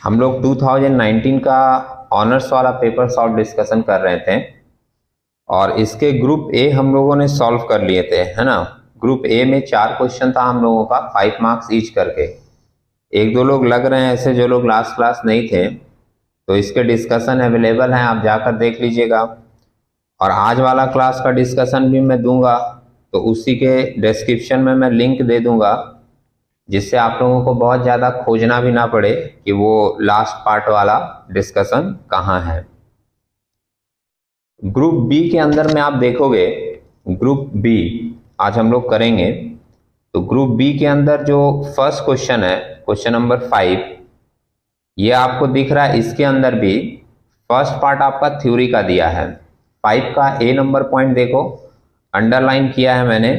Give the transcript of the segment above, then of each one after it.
हम लोग 2019 का ऑनर्स वाला पेपर सॉल्व डिस्कशन कर रहे थे और इसके ग्रुप ए हम लोगों ने सॉल्व कर लिए थे, है ना। ग्रुप ए में 4 क्वेश्चन था हम लोगों का, 5 मार्क्स ईच करके। एक दो लोग लग रहे हैं ऐसे जो लोग लास्ट क्लास नहीं थे, तो इसके डिस्कशन अवेलेबल हैं, आप जाकर देख लीजिएगा। और आज वाला क्लास का डिस्कशन भी मैं दूंगा, तो उसी के डिस्क्रिप्शन में मैं लिंक दे दूंगा, जिससे आप लोगों को बहुत ज़्यादा खोजना भी ना पड़े कि वो लास्ट पार्ट वाला डिस्कशन कहाँ है। ग्रुप बी के अंदर में आप देखोगे, ग्रुप बी आज हम लोग करेंगे। तो ग्रुप बी के अंदर जो फर्स्ट क्वेश्चन है, क्वेश्चन नंबर 5, ये आपको दिख रहा है। इसके अंदर भी फर्स्ट पार्ट आपका थ्योरी का दिया है। 5 का ए नंबर पॉइंट देखो, अंडरलाइन किया है मैंने,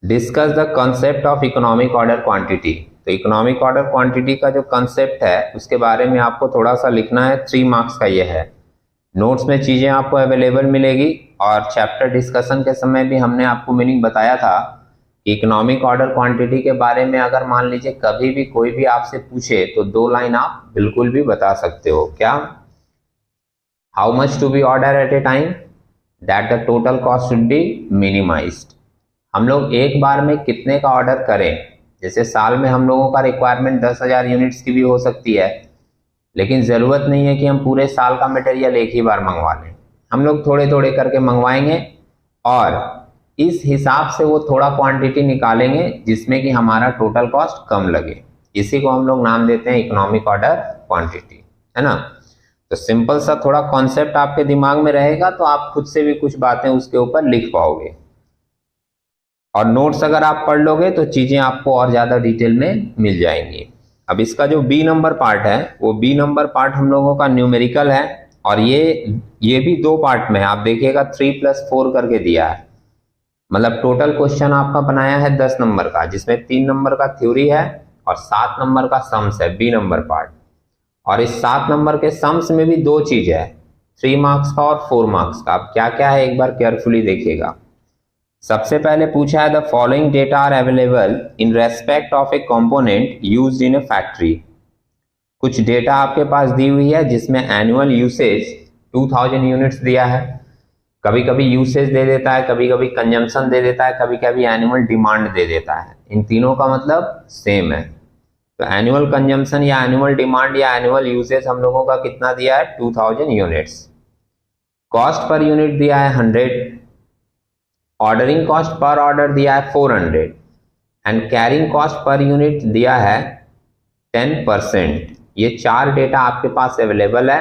discuss the concept of economic order quantity. तो इकोनॉमिक ऑर्डर क्वांटिटी का जो कंसेप्ट है उसके बारे में आपको थोड़ा सा लिखना है। 3 मार्क्स का ये है। नोट्स में चीज़ें आपको अवेलेबल मिलेगी और चैप्टर डिस्कशन के समय भी हमने आपको मीनिंग बताया था कि इकोनॉमिक ऑर्डर क्वांटिटी के बारे में अगर मान लीजिए कभी भी कोई भी आपसे पूछे तो 2 लाइन आप बिल्कुल भी बता सकते हो। क्या? How much to be order at a time, that the total cost should be minimised. हम लोग एक बार में कितने का ऑर्डर करें, जैसे साल में हम लोगों का रिक्वायरमेंट 10,000 यूनिट्स की भी हो सकती है, लेकिन ज़रूरत नहीं है कि हम पूरे साल का मटेरियल एक ही बार मंगवा लें। हम लोग थोड़े थोड़े करके मंगवाएंगे और इस हिसाब से वो थोड़ा क्वांटिटी निकालेंगे जिसमें कि हमारा टोटल कॉस्ट कम लगे। इसी को हम लोग नाम देते हैं इकोनॉमिक ऑर्डर क्वांटिटी, है ना। तो सिंपल सा थोड़ा कॉन्सेप्ट आपके दिमाग में रहेगा तो आप खुद से भी कुछ बातें उसके ऊपर लिख पाओगे, और नोट्स अगर आप पढ़ लोगे तो चीज़ें आपको और ज़्यादा डिटेल में मिल जाएंगी। अब इसका जो बी नंबर पार्ट है, वो बी नंबर पार्ट हम लोगों का न्यूमेरिकल है, और ये भी 2 पार्ट में है। आप देखिएगा 3+4 करके दिया है, मतलब टोटल क्वेश्चन आपका बनाया है 10 नंबर का, जिसमें 3 नंबर का थ्योरी है और 7 नंबर का सम्स है, बी नंबर पार्ट। और इस 7 नंबर के सम्स में भी 2 चीज है, 3 मार्क्स का और 4 मार्क्स का। अब क्या क्या है एक बार केयरफुली देखिएगा। सबसे पहले पूछा है the following data are available in respect of a component used in a factory. कुछ डेटा आपके पास दी हुई है जिसमें एनुअल यूसेज 2000 यूनिट्स दिया है, कभी कभी यूसेज दे देता है, कभी कभी कंजम्पशन दे देता है, कभी कभी एनुअल डिमांड दे देता है। इन तीनों का मतलब सेम है। तो एनुअल कंजम्पशन या एनुअल डिमांड या एनुअल यूसेज हम लोगों का कितना दिया है? 2000 यूनिट्स। कॉस्ट पर यूनिट दिया है 100, ऑर्डरिंग कॉस्ट पर ऑर्डर दिया है 400 and carrying cost per unit दिया है 10%। ये 4 डेटा आपके पास अवेलेबल है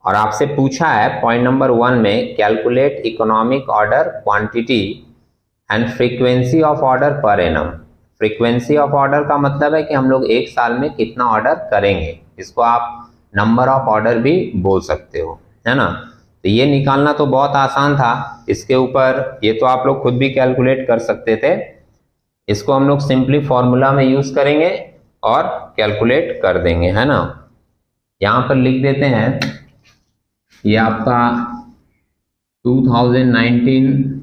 और आपसे पूछा है पॉइंट नंबर 1 में calculate economic order quantity and frequency of order per annum. Frequency of order का मतलब है कि हम लोग एक साल में कितना ऑर्डर करेंगे, इसको आप नंबर ऑफ ऑर्डर भी बोल सकते हो, है ना। तो ये निकालना तो बहुत आसान था, इसके ऊपर ये तो आप लोग खुद भी कैलकुलेट कर सकते थे। इसको हम लोग सिंपली फॉर्मूला में यूज करेंगे और कैलकुलेट कर देंगे, है ना। यहाँ पर लिख देते हैं, ये आपका 2019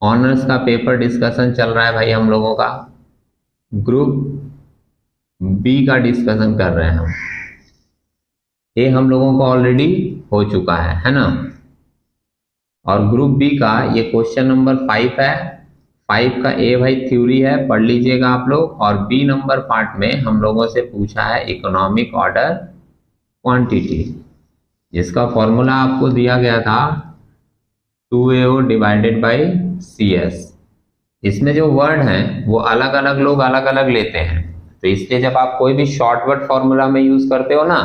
ऑनर्स का पेपर डिस्कशन चल रहा है भाई हम लोगों का। ग्रुप बी का डिस्कशन कर रहे हैं हम। ए हम लोगों का ऑलरेडी हो चुका है ना। और ग्रुप बी का ये क्वेश्चन नंबर 5 है। 5 का ए भाई थ्योरी है, पढ़ लीजिएगा आप लोग। और बी नंबर पार्ट में हम लोगों से पूछा है इकोनॉमिक ऑर्डर क्वांटिटी, जिसका फॉर्मूला आपको दिया गया था 2AO डिवाइडेड बाई CS। इसमें जो वर्ड हैं वो अलग अलग लोग अलग अलग लेते हैं, तो इसलिए जब आप कोई भी शॉर्ट वर्ड फॉर्मूला में यूज करते हो ना,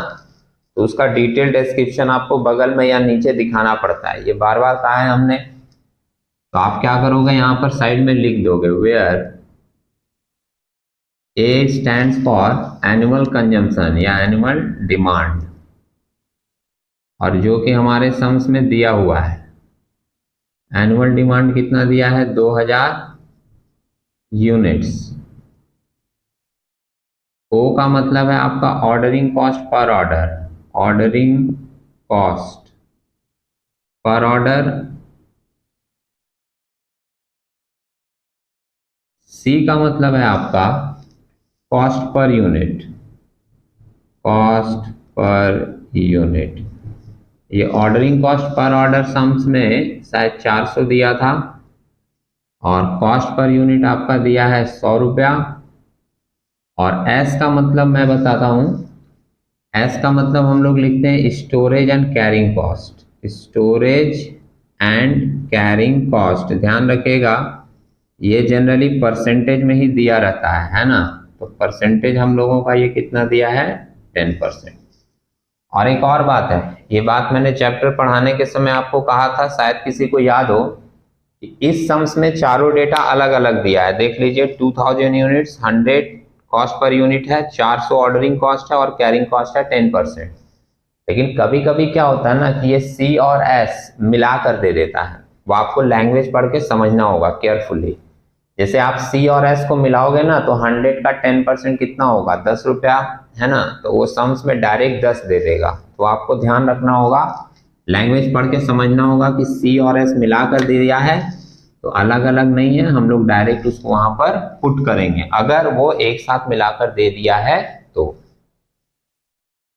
तो उसका डिटेल डिस्क्रिप्शन आपको बगल में या नीचे दिखाना पड़ता है। ये बार बार कहा है हमने। तो आप क्या करोगे, यहाँ पर साइड में लिख दोगे where A stands for annual consumption या एनुअल डिमांड, और जो कि हमारे सम्स में दिया हुआ है एनुअल डिमांड कितना दिया है? 2000 यूनिट्स। ओ का मतलब है आपका ordering cost per order, ordering cost per order. C का मतलब है आपका cost per unit. Cost per unit. ये ordering cost per order sums में शायद 400 दिया था और कॉस्ट पर यूनिट आपका दिया है 100 रुपया। और एस का मतलब मैं बताता हूं, एस का मतलब हम लोग लिखते हैं storage and carrying cost. Storage and carrying cost, ध्यान रखिएगा ये जनरली परसेंटेज में ही दिया रहता है ना। तो परसेंटेज हम लोगों का ये कितना दिया है, 10%। और एक और बात है, ये बात मैंने चैप्टर पढ़ाने के समय आपको कहा था, शायद किसी को याद हो, कि इस सम्स में चारों डेटा अलग अलग दिया है। देख लीजिए 2000 यूनिट्स 100 कॉस्ट पर यूनिट है, 400 ऑर्डरिंग कॉस्ट है और कैरिंग कॉस्ट है 10%। लेकिन कभी कभी क्या होता है ना कि ये सी और एस मिला कर दे देता है, वो आपको लैंग्वेज पढ़ के समझना होगा केयरफुली। जैसे आप सी और एस को मिलाओगे ना तो 100 का 10% कितना होगा, 10 रुपया है ना। तो वो सम्स में डायरेक्ट 10 दे देगा। तो आपको ध्यान रखना होगा, लैंग्वेज पढ़ के समझना होगा कि सी और एस मिलाकर दे दिया है तो अलग अलग नहीं है, हम लोग डायरेक्ट उसको वहां पर पुट करेंगे। अगर वो एक साथ मिलाकर दे दिया है तो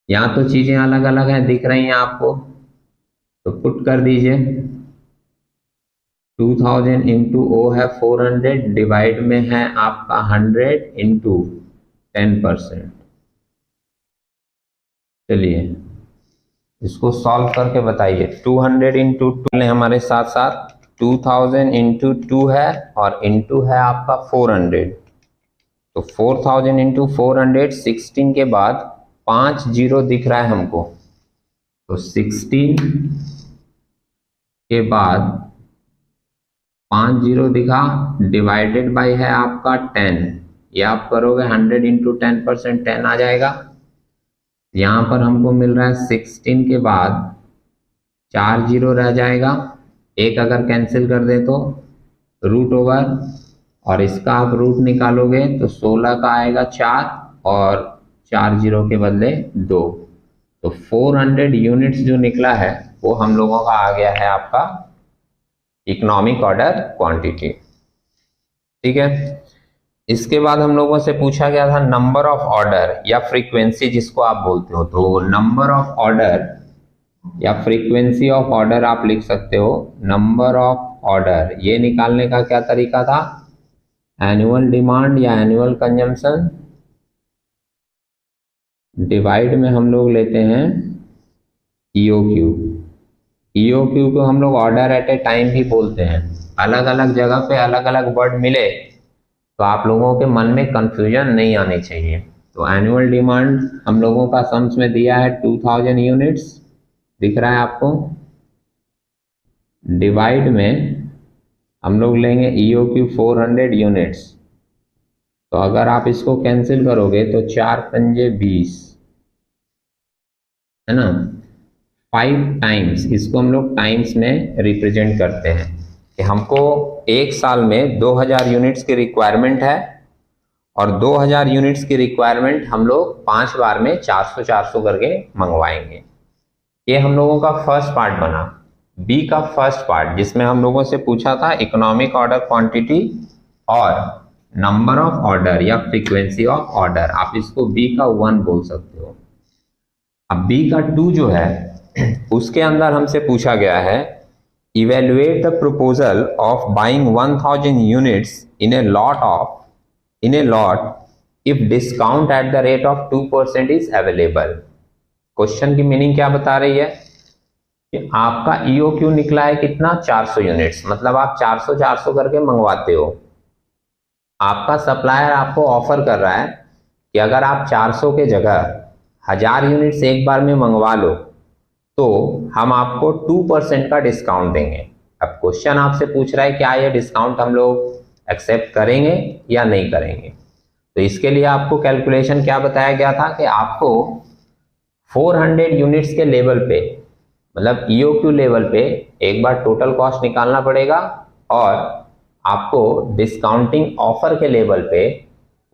यहाँ तो चीजें अलग अलग हैं, दिख रही हैं आपको, तो पुट कर दीजिए। 2000 इंटू ओ है 400, डिवाइड में है आपका 100 इंटू 10%। चलिए इसको सॉल्व करके बताइए। 200 इंटू 2 हमारे साथ साथ 2000 इंटू 2 है और इंटू है आपका 400। तो 4000 इंटू 400, 16 के बाद 5 जीरो दिख रहा है हमको, तो 16 के बाद 5 जीरो दिखा, डिवाइडेड बाय है आपका 10। ये आप करोगे 100 इंटू 10%, 10 आ जाएगा। यहाँ पर हमको मिल रहा है 16 के बाद 4 जीरो रह जाएगा, एक अगर कैंसिल कर दे तो रूट ओवर, और इसका आप रूट निकालोगे तो 16 का आएगा 4 और 4 जीरो के बदले 2। तो 400 यूनिट्स जो निकला है वो हम लोगों का आ गया है आपका इकोनॉमिक ऑर्डर क्वांटिटी। ठीक है, इसके बाद हम लोगों से पूछा गया था नंबर ऑफ ऑर्डर या फ्रीक्वेंसी जिसको आप बोलते हो। तो नंबर ऑफ ऑर्डर या फ्रीक्वेंसी ऑफ ऑर्डर आप लिख सकते हो। नंबर ऑफ ऑर्डर ये निकालने का क्या तरीका था, एनुअल डिमांड या एनुअल कंजम्पशन डिवाइड में हम लोग लेते हैं ईओक्यू। ईओक्यू को हम लोग ऑर्डर एट ए टाइम भी बोलते हैं। अलग अलग जगह पे अलग अलग वर्ड मिले तो आप लोगों के मन में कंफ्यूजन नहीं आनी चाहिए। तो एनुअल डिमांड हम लोगों का सम्स में दिया है 2000 यूनिट्स, दिख रहा है आपको, डिवाइड में हम लोग लेंगे ईओक्यू 400 यूनिट्स। तो अगर आप इसको कैंसिल करोगे तो 4 पंजे 20 है ना, 5 टाइम्स, इसको हम लोग टाइम्स में रिप्रेजेंट करते हैं कि हमको एक साल में 2000 यूनिट्स की रिक्वायरमेंट है और 2000 यूनिट्स की रिक्वायरमेंट हम लोग 5 बार में 400 करके मंगवाएंगे। ये हम लोगों का फर्स्ट पार्ट बना। बी का फर्स्ट पार्ट जिसमें हम लोगों से पूछा था इकोनॉमिक ऑर्डर क्वांटिटी और नंबर ऑफ ऑर्डर या फ्रीक्वेंसी ऑफ ऑर्डर, आप इसको बी का 1 बोल सकते हो। अब बी का 2 जो है उसके अंदर हमसे पूछा गया है evaluate the proposal of buying 1000 units in a lot if discount at the rate of 2% is available. Question की मीनिंग क्या बता रही है कि आपका ईओक्यू निकला है कितना, 400 यूनिट्स, मतलब आप 400 करके मंगवाते हो। आपका सप्लायर आपको ऑफर कर रहा है कि अगर आप 400 के जगह 1000 यूनिट्स एक बार में मंगवा लो तो हम आपको 2% का डिस्काउंट देंगे। अब क्वेश्चन आपसे पूछ रहा है क्या ये डिस्काउंट हम लोग एक्सेप्ट करेंगे या नहीं करेंगे। तो इसके लिए आपको कैलकुलेशन क्या बताया गया था कि आपको 400 यूनिट्स के लेवल पे, मतलब ईओक्यू लेवल पे एक बार टोटल कॉस्ट निकालना पड़ेगा और आपको डिस्काउंटिंग ऑफर के लेवल पे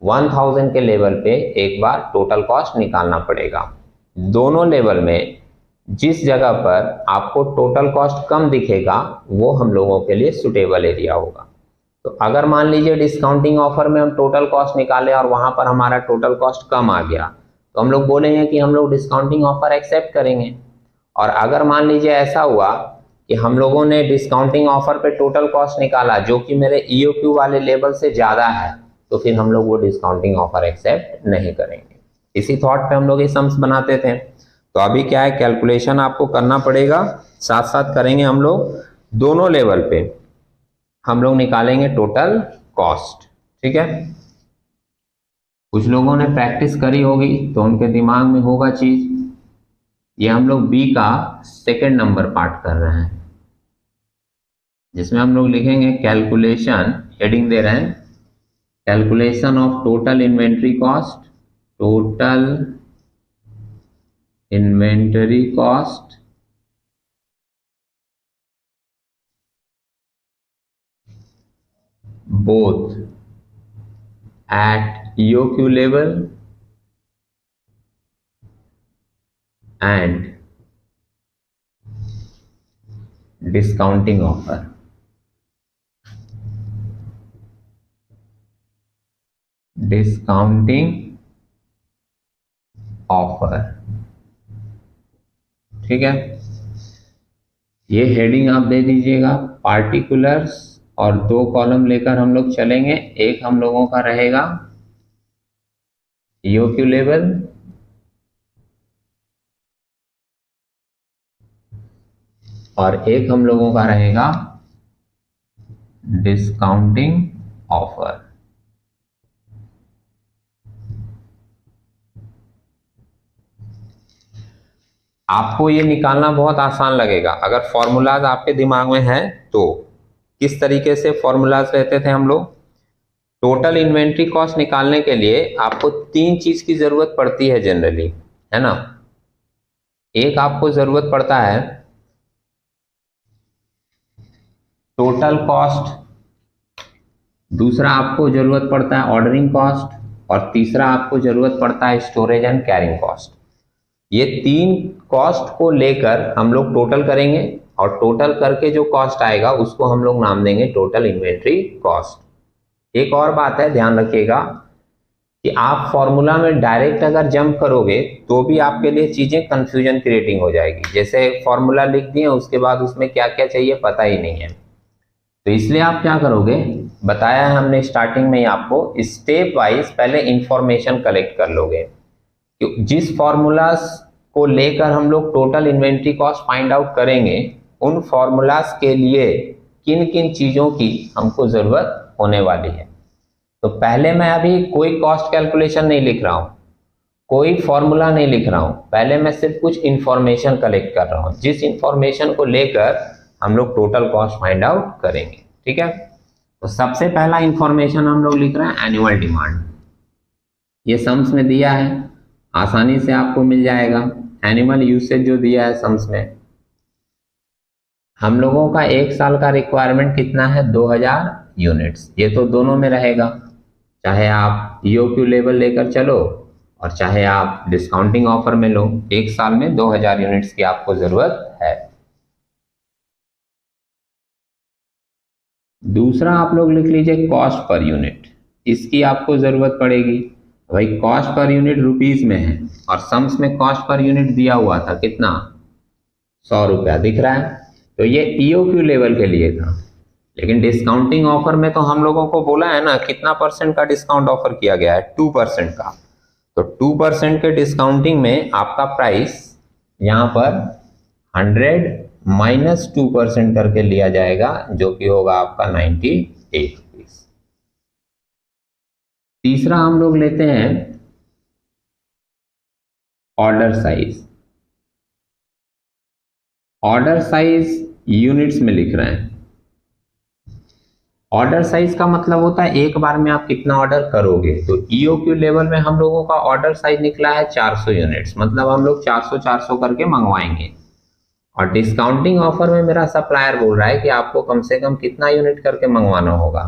1000 के लेवल पे एक बार टोटल कॉस्ट निकालना पड़ेगा। दोनों लेवल में जिस जगह पर आपको टोटल कॉस्ट कम दिखेगा वो हम लोगों के लिए सुटेबल एरिया होगा। तो अगर मान लीजिए डिस्काउंटिंग ऑफर में हम टोटल कॉस्ट निकाले और वहां पर हमारा टोटल कॉस्ट कम आ गया तो हम लोग बोलेंगे कि हम लोग डिस्काउंटिंग ऑफर एक्सेप्ट करेंगे। और अगर मान लीजिए ऐसा हुआ कि हम लोगों ने डिस्काउंटिंग ऑफर पे टोटल कॉस्ट निकाला जो कि मेरे ईओक्यू वाले लेवल से ज़्यादा है, तो फिर हम लोग वो डिस्काउंटिंग ऑफर एक्सेप्ट नहीं करेंगे। इसी थॉट पे हम लोग ये सम्स बनाते थे। तो अभी क्या है, कैलकुलेशन आपको करना पड़ेगा, साथ साथ करेंगे हम लोग दोनों लेवल पे। हम लोग निकालेंगे टोटल कॉस्ट, ठीक है। कुछ लोगों ने प्रैक्टिस करी होगी तो उनके दिमाग में होगा चीज। ये हम लोग बी का सेकंड नंबर पार्ट कर रहे हैं, जिसमें हम लोग लिखेंगे कैलकुलेशन, हेडिंग दे रहे हैं calculation of total inventory cost, total inventory cost both at EOQ level and discounting offer. Discounting offer, ठीक है। ये हेडिंग आप दे दीजिएगा पार्टिकुलर्स, और 2 कॉलम लेकर हम लोग चलेंगे। एक हम लोगों का रहेगा EOQ लेवल और एक हम लोगों का रहेगा डिस्काउंटिंग ऑफर। आपको ये निकालना बहुत आसान लगेगा अगर फॉर्मूलाज आपके दिमाग में है तो। किस तरीके से फॉर्मूलाज रहते थे हम लोग? टोटल इन्वेंट्री कॉस्ट निकालने के लिए आपको 3 चीज की जरूरत पड़ती है जनरली, है ना। एक आपको जरूरत पड़ता है टोटल कॉस्ट, दूसरा आपको जरूरत पड़ता है ऑर्डरिंग कॉस्ट, और तीसरा आपको जरूरत पड़ता है स्टोरेज एंड कैरिंग कॉस्ट। ये 3 कॉस्ट को लेकर हम लोग टोटल करेंगे और टोटल करके जो कॉस्ट आएगा उसको हम लोग नाम देंगे टोटल इन्वेंट्री कॉस्ट। एक और बात है, ध्यान रखिएगा कि आप फॉर्मूला में डायरेक्ट अगर जंप करोगे तो भी आपके लिए चीजें कंफ्यूजन क्रिएटिंग हो जाएगी। जैसे फॉर्मूला लिख दिए उसके बाद उसमें क्या क्या चाहिए पता ही नहीं है, तो इसलिए आप क्या करोगे, बताया है हमने स्टार्टिंग में ही आपको, स्टेप वाइज पहले इंफॉर्मेशन कलेक्ट कर लोगे। जिस फॉर्मूलाज को लेकर हम लोग total inventory cost find out करेंगे उन फॉर्मूलाज के लिए किन किन चीजों की हमको जरूरत होने वाली है। तो पहले मैं अभी कोई कॉस्ट कैलकुलेशन नहीं लिख रहा हूं, कोई फॉर्मूला नहीं लिख रहा हूं, पहले मैं सिर्फ कुछ इंफॉर्मेशन कलेक्ट कर रहा हूं जिस इंफॉर्मेशन को लेकर हम लोग टोटल कॉस्ट फाइंड आउट करेंगे, ठीक है। तो सबसे पहला इंफॉर्मेशन हम लोग लिख रहे हैं एनुअल डिमांड। ये सम्स में दिया है, आसानी से आपको मिल जाएगा। एनिमल यूसेज जो दिया है सम्स में, हम लोगों का 1 साल का रिक्वायरमेंट कितना है, 2000 यूनिट्स। ये तो दोनों में रहेगा, चाहे आप EOQ लेवल लेकर चलो और चाहे आप डिस्काउंटिंग ऑफर में लो, 1 साल में 2000 यूनिट्स की आपको जरूरत है। दूसरा आप लोग लिख लीजिए कॉस्ट पर यूनिट, इसकी आपको जरूरत पड़ेगी। भाई कॉस्ट पर यूनिट रुपीज में है और सम्स में कॉस्ट पर यूनिट दिया हुआ था कितना, 100 रुपया दिख रहा है, तो ये EOQ लेवल के लिए था। लेकिन डिस्काउंटिंग ऑफर में तो हम लोगों को बोला है ना कितना परसेंट का डिस्काउंट ऑफर किया गया है, 2% का। तो 2% के डिस्काउंटिंग में आपका प्राइस यहाँ पर 100 माइनस 2% करके लिया जाएगा जो कि होगा आपका 98 रुपीज। तीसरा हम लोग लेते हैं order size. Order size units में लिख रहे हैं। ऑर्डर साइज का मतलब होता है एक बार में आप कितना ऑर्डर करोगे। तो EOQ लेवल में हम लोगों का ऑर्डर साइज निकला है 400 यूनिट्स, मतलब हम लोग 400 करके मंगवाएंगे। और डिस्काउंटिंग ऑफर में मेरा सप्लायर बोल रहा है कि आपको कम से कम कितना यूनिट करके मंगवाना होगा,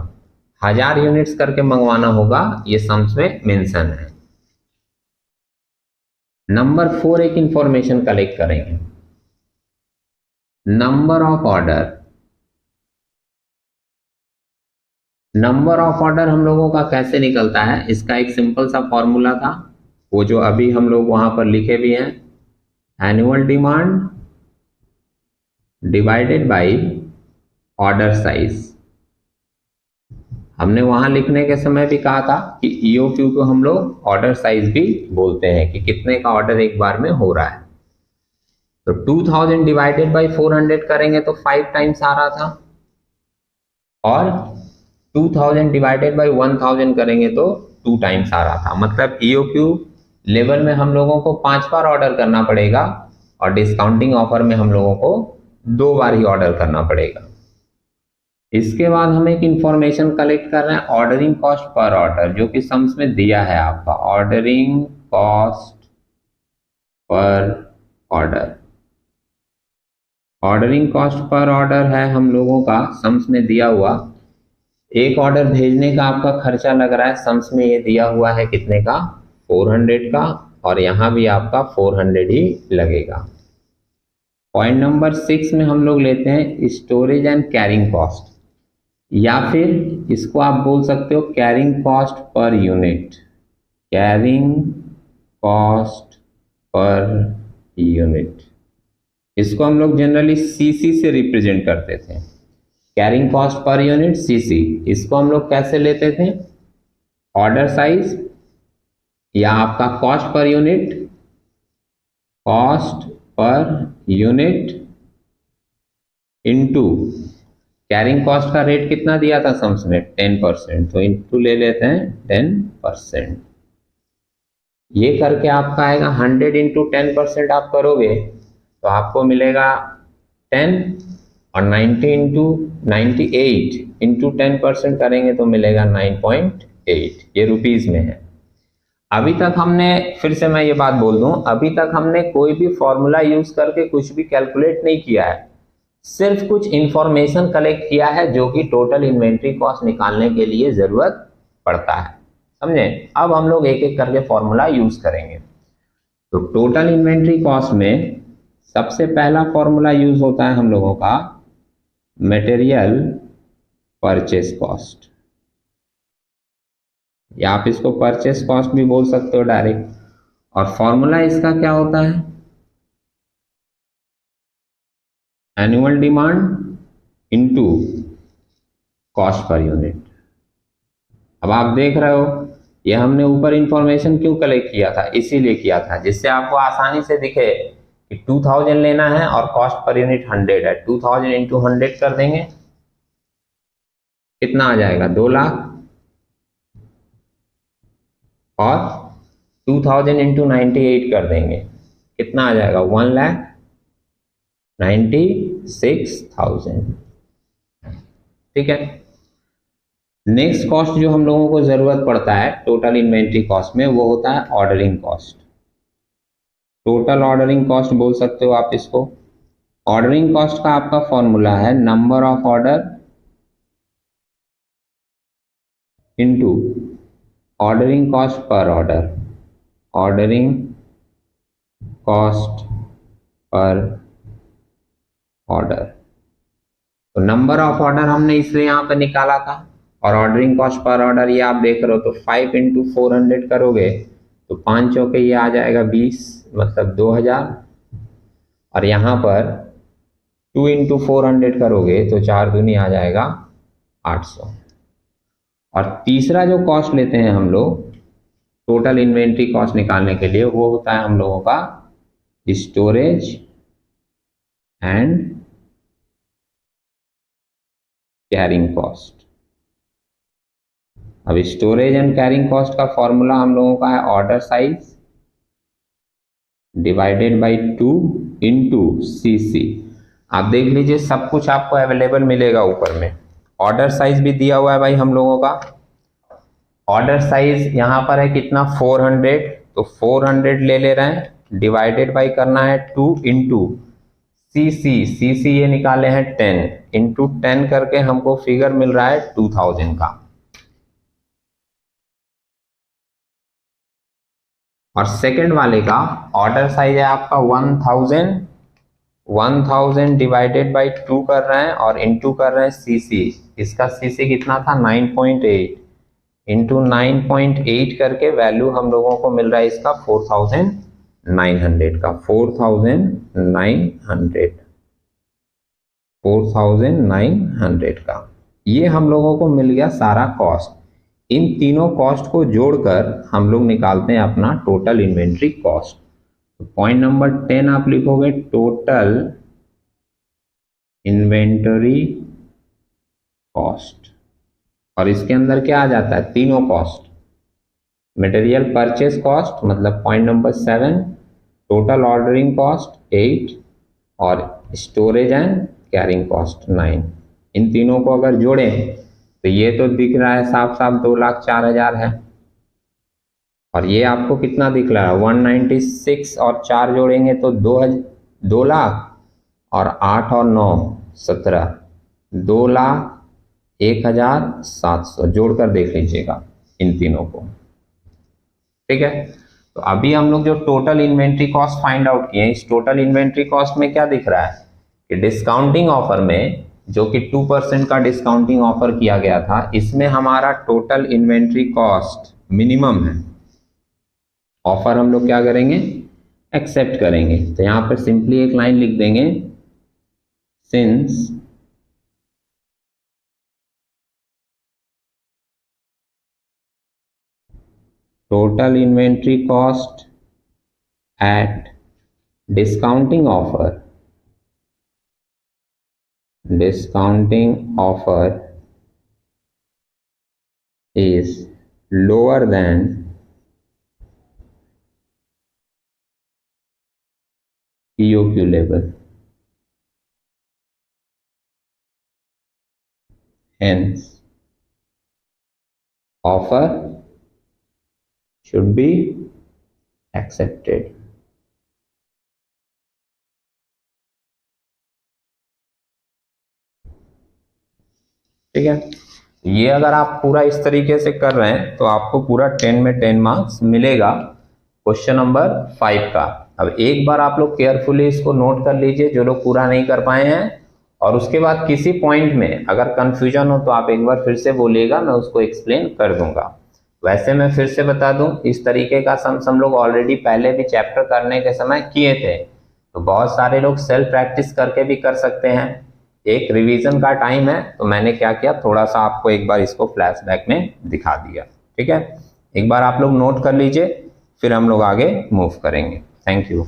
1000 यूनिट्स करके मंगवाना होगा, ये सम्स में मेंशन है। नंबर 4 एक इंफॉर्मेशन कलेक्ट करेंगे, number of order. Number of order हम लोगों का कैसे निकलता है, इसका एक सिंपल सा फॉर्मूला था, वो जो अभी हम लोग वहां पर लिखे भी हैं, annual demand divided by order size. हमने वहां लिखने के समय भी कहा था कि ईओक्यू को हम लोग ऑर्डर साइज भी बोलते हैं कि कितने का ऑर्डर एक बार में हो रहा है। तो 2000 डिवाइडेड बाय 400 करेंगे तो 5 टाइम्स आ रहा था, और 2000 डिवाइडेड बाय 1000 करेंगे तो 2 टाइम्स आ रहा था। मतलब ईओक्यू लेवल में हम लोगों को 5 बार ऑर्डर करना पड़ेगा और डिस्काउंटिंग ऑफर में हम लोगों को 2 बार ही ऑर्डर करना पड़ेगा। इसके बाद हम एक इंफॉर्मेशन कलेक्ट कर रहे हैं, ऑर्डरिंग कॉस्ट पर ऑर्डर, जो कि सम्स में दिया है आपका, ordering cost per order. Ordering cost per order है हम लोगों का सम्स में दिया हुआ। एक ऑर्डर भेजने का आपका खर्चा लग रहा है, सम्स में ये दिया हुआ है कितने का, 400 का, और यहाँ भी आपका 400 ही लगेगा। पॉइंट नंबर 6 में हम लोग लेते हैं स्टोरेज एंड कैरिंग कॉस्ट, या फिर इसको आप बोल सकते हो carrying cost per unit, carrying cost per unit. इसको हम लोग जनरली सीसी से रिप्रेजेंट करते थे, carrying cost per unit CC. इसको हम लोग कैसे लेते थे, ऑर्डर साइज या आपका cost per unit, cost per unit into carrying cost का रेट कितना दिया था सम्स में, 10%, तो इनटू ले लेते हैं 10%। ये करके आपका आएगा 100 इंटू 10% आप करोगे तो आपको मिलेगा 10, और 90 इंटू 98 इंटू 10% करेंगे तो मिलेगा 9.8। ये रुपीज में है। अभी तक हमने, फिर से मैं ये बात बोल दूं, अभी तक हमने कोई भी फॉर्मूला यूज करके कुछ भी कैलकुलेट नहीं किया है, सिर्फ कुछ इंफॉर्मेशन कलेक्ट किया है जो कि टोटल इन्वेंट्री कॉस्ट निकालने के लिए जरूरत पड़ता है, समझे। अब हम लोग एक एक करके फॉर्मूला यूज करेंगे। तो टोटल इन्वेंट्री कॉस्ट में सबसे पहला फॉर्मूला यूज होता है हम लोगों का मटेरियल परचेस कॉस्ट, या आप इसको परचेस कॉस्ट भी बोल सकते हो डायरेक्ट। और फॉर्मूला इसका क्या होता है, annual demand into cost per unit. अब आप देख रहे हो ये हमने ऊपर इंफॉर्मेशन क्यों कलेक्ट किया था, इसीलिए किया था जिससे आपको आसानी से दिखे कि 2000 लेना है और कॉस्ट पर यूनिट 100 है। 2000 इंटू 100 कर देंगे, कितना आ जाएगा, 2 लाख, और 2000 इंटू 98 कर देंगे, कितना आ जाएगा, 1,96,000। ठीक है। नेक्स्ट कॉस्ट जो हम लोगों को जरूरत पड़ता है टोटल इन्वेंट्री कॉस्ट में, वो होता है ordering cost. Total ordering cost बोल सकते हो आप इसको। ऑर्डरिंग कॉस्ट का आपका फॉर्मूला है number of order into ordering cost per order, ordering cost per order. तो नंबर ऑफ ऑर्डर हमने इसलिए यहाँ पर निकाला था, और ऑर्डरिंग कॉस्ट पर ऑर्डर ये आप देख रहे हो, तो 5 इंटू 400 करोगे तो 5 चौके ये आ जाएगा 20, मतलब 2000, और यहाँ पर 2 इंटू 400 करोगे तो 4 दूनी आ जाएगा 800। और तीसरा जो कॉस्ट लेते हैं हम लोग टोटल इन्वेंट्री कॉस्ट निकालने के लिए, वो होता है हम लोगों का स्टोरेज एंड कैरिंग कॉस्ट। अब स्टोरेज एंड कैरिंग कॉस्ट का फॉर्मूला हम लोगों का है order size divided by 2 into CC. आप देख लीजिए सब कुछ आपको अवेलेबल मिलेगा ऊपर में। ऑर्डर साइज भी दिया हुआ है भाई हम लोगों का। ऑर्डर साइज यहाँ पर है कितना, 400, तो 400 ले रहे हैं, डिवाइडेड बाय करना है 2 इंटू सीसी ये निकाले हैं 10, इंटू 10 करके हमको फिगर मिल रहा है 2000 का। और सेकंड वाले का ऑर्डर साइज है आपका 1000 डिवाइडेड बाय 2 कर रहे हैं और इंटू कर रहे हैं सीसी। इसका सीसी कितना था, 9.8, इंटू 9.8 करके वैल्यू हम लोगों को मिल रहा है इसका 4,900 का। 4,900 का ये हम लोगों को मिल गया सारा कॉस्ट। इन तीनों कॉस्ट को जोड़कर हम लोग निकालते हैं अपना total inventory cost. Point number 10 आप लिखोगे टोटल इन्वेंटरी कॉस्ट, और इसके अंदर क्या आ जाता है, तीनों कॉस्ट। मटेरियल परचेस कॉस्ट मतलब point number 7, total ordering cost 8 और स्टोरेज एंड कैरिंग कॉस्ट 9। इन तीनों को अगर जोड़ें तो ये तो दिख रहा है साफ साफ 2,04,000 है, और ये आपको कितना दिख रहा है 196, और 4 जोड़ेंगे तो 2 लाख, और 8 और 9 17, 2,01,700 जोड़कर देख लीजिएगा इन तीनों को। ठीक है, तो अभी हम लोग जो total inventory cost find out किए, इस टोटल इन्वेंट्री कॉस्ट में क्या दिख रहा है कि डिस्काउंटिंग ऑफर में जो कि 2% का डिस्काउंटिंग ऑफर किया गया था, इसमें हमारा टोटल इन्वेंट्री कॉस्ट मिनिमम है। ऑफर हम लोग क्या करेंगे, एक्सेप्ट करेंगे। तो यहां पर सिंपली एक लाइन लिख देंगे, since total inventory cost at discounting offer is lower than EOQ level, hence offer should be accepted। ठीक है, ये अगर आप पूरा इस तरीके से कर रहे हैं तो आपको पूरा 10 में 10 मार्क्स मिलेगा क्वेश्चन नंबर 5 का। अब एक बार आप लोग केयरफुली इसको नोट कर लीजिए जो लोग पूरा नहीं कर पाए हैं, और उसके बाद किसी पॉइंट में अगर कंफ्यूजन हो तो आप एक बार फिर से बोलिएगा, मैं उसको एक्सप्लेन कर दूंगा। वैसे मैं फिर से बता दूं, इस तरीके का सम्स हम लोग ऑलरेडी पहले भी चैप्टर करने के समय किए थे, तो बहुत सारे लोग सेल्फ प्रैक्टिस करके भी कर सकते हैं। एक रिवीजन का टाइम है, तो मैंने क्या किया, थोड़ा सा आपको एक बार इसको फ्लैशबैक में दिखा दिया। ठीक है, एक बार आप लोग नोट कर लीजिए, फिर हम लोग आगे मूव करेंगे। Thank you.